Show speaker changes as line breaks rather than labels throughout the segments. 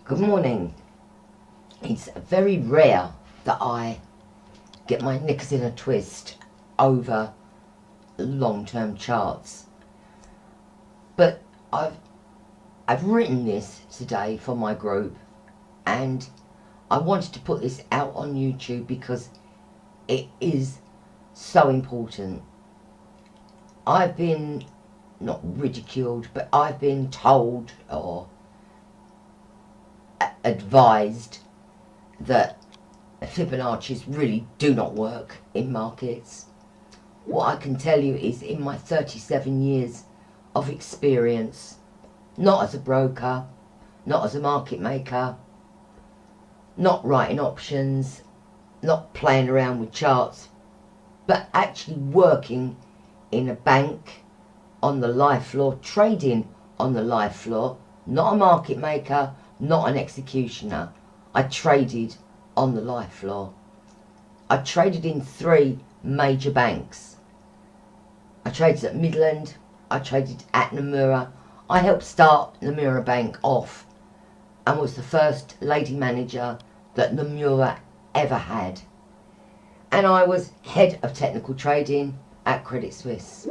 Good morning. It's very rare that I get my knickers in a twist over long-term charts, but I've written this today for my group, and I wanted to put this out on YouTube because it is so important. I've been not ridiculed, but I've been told or advised that Fibonacci's really do not work in markets. What I can tell you is, in my 37 years of experience, not as a broker, not as a market maker, not writing options, not playing around with charts, but actually working in a bank, on the live floor, trading on the live floor, not a market maker, not an executioner. I traded on the live floor. I traded in 3 major banks. I traded at Midland, I traded at Nomura. I helped start Nomura Bank off and was the first lady manager that Nomura ever had. And I was head of technical trading at Credit Suisse.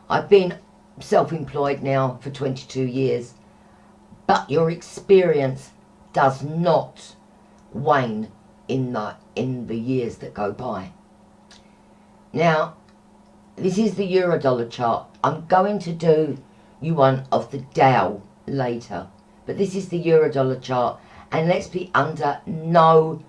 I've been self-employed now for 22 years, but your experience does not wane in the years that go by. Now, this is the Euro-dollar chart. I'm going to do you one of the Dow later, but this is the Euro-dollar chart, and let's be under no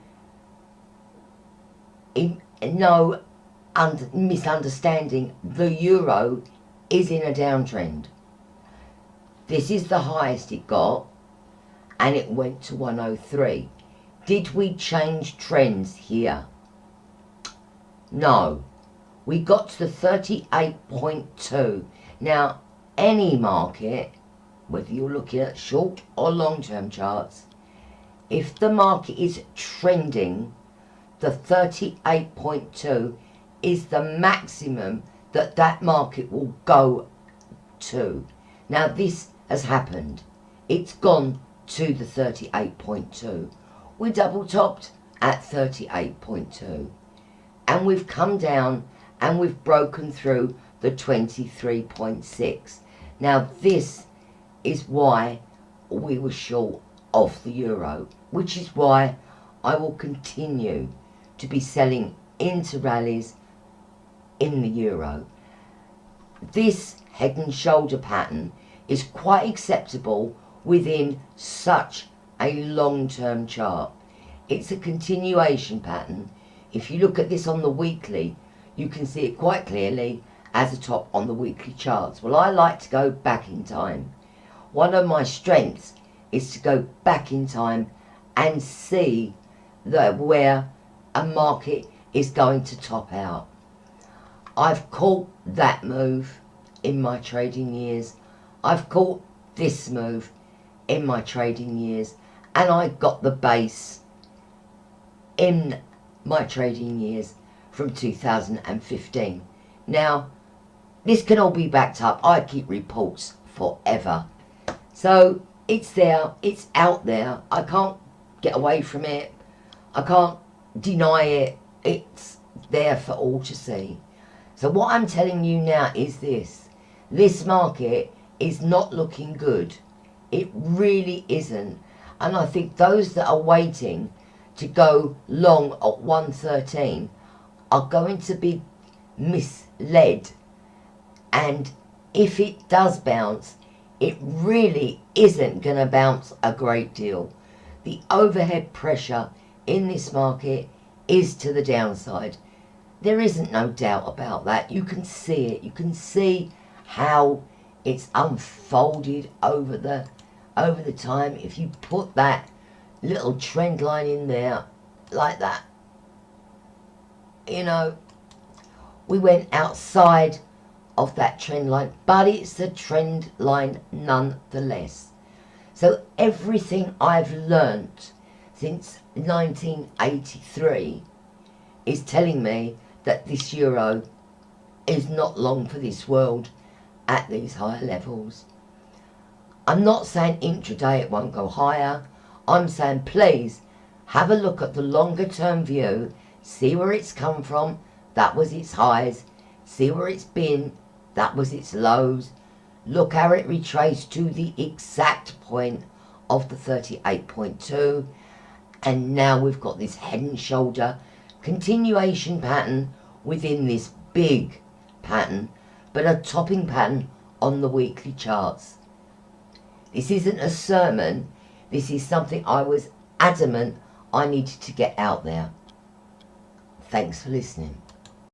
misunderstanding. The euro is in a downtrend. This is the highest it got, and it went to 103. Did we change trends here? No. We got to the 38.2. Now, any market, whether you're looking at short or long-term charts, if the market is trending, the 38.2 is the maximum that market will go to. Now, this has happened. It's gone to the 38.2. We double topped at 38.2, and we've come down and we've broken through the 23.6. Now, this is why we were short of the euro, which is why I will continue to be selling into rallies in the euro. This head and shoulder pattern is quite acceptable within such a long-term chart. It's a continuation pattern. If you look at this on the weekly, you can see it quite clearly as a top on the weekly charts. Well, I like to go back in time. One of my strengths is to go back in time and see where a market is going to top out. I've caught that move in my trading years. I've caught this move in my trading years, and I got the base in my trading years from 2015. Now, this can all be backed up. I keep reports forever. So it's there, it's out there. I can't get away from it. I can't deny it. It's there for all to see. So what I'm telling you now is this. This market is not looking good. It really isn't. And I think those that are waiting to go long at 113 are going to be misled. And if it does bounce, it really isn't going to bounce a great deal. The overhead pressure in this market is to the downside. There isn't no doubt about that. You can see it. You can see how it's unfolded over the time. If you put that little trend line in there like that, you know, we went outside of that trend line, but it's a trend line nonetheless. So everything I've learnt since 1983 is telling me that this euro is not long for this world at these higher levels. I'm not saying intraday it won't go higher. I'm saying please have a look at the longer term view, see where it's come from, that was its highs, see where it's been, that was its lows, look how it retraced to the exact point of the 38.2, and now we've got this head and shoulder continuation pattern within this big pattern, but a topping pattern on the weekly charts. This isn't a sermon, this is something I was adamant I needed to get out there. Thanks for listening.